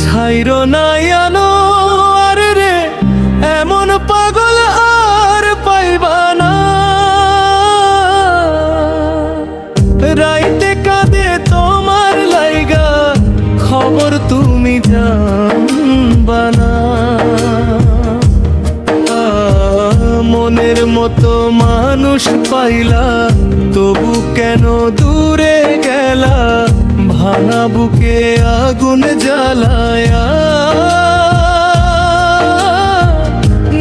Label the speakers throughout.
Speaker 1: ছাইরো না আনো আর রে, এমন পাগল আর পাইবা না। রাইতে কাঁদে তোমার লাইগা, খবর তুমি জানবা না। মনের মতো মানুষ পাইলা, তবু কেন দূরে গেলা? ভাঙা বুকে আগুন জ্বালায়া,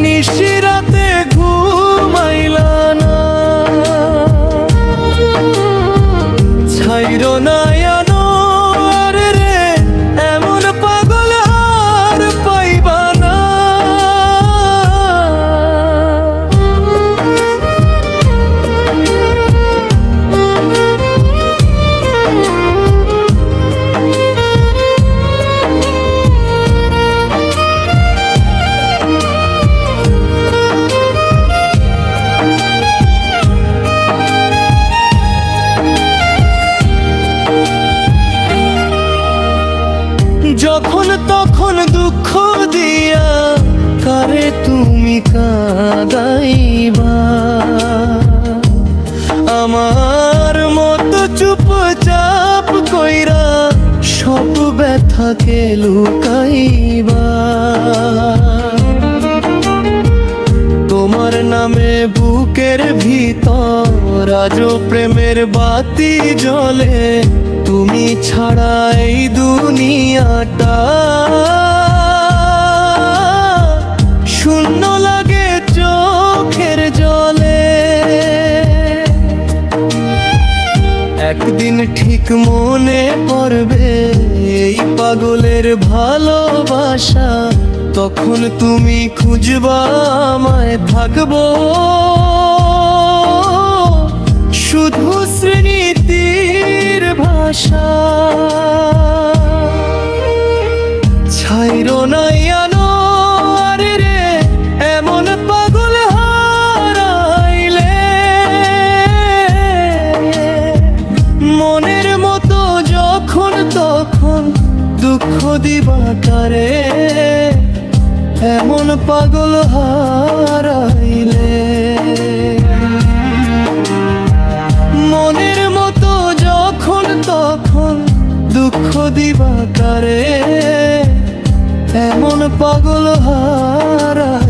Speaker 1: নিশিরাতে ঘুমাইলা না। ছাইরো না আনো আর রে, এমন পাগল আর পাইবা না। যখন তখন দুঃখ দিয়া কারে তুমি কাঁদাইবা? আমার মতো চুপচাপ কইরা সব ব্যথাকে লুকাইবা। তোমার নামে বুকের ভিতর আজও প্রেমের বাতি জ্বলে। তুমি ছাড়া এই দুনিয়াটা শূন্য লাগে চোখের জলে। একদিন ঠিক মনে পড়বে এই পাগলের ভালোবাসা, তখন তুমি খুঁজবা আমায়, থাকবো শুধু স্মৃতির ভাষা। ছাইরো না আনো আর রে, এমন পাগল হারাইলে। মনের মতো যখন তখন দুঃখ দিবা কারে, এমন পাগল হারাইলে। মনের মতো যখন তখন দুঃখ দিবা কারে, এমন পাগল হারাইলে।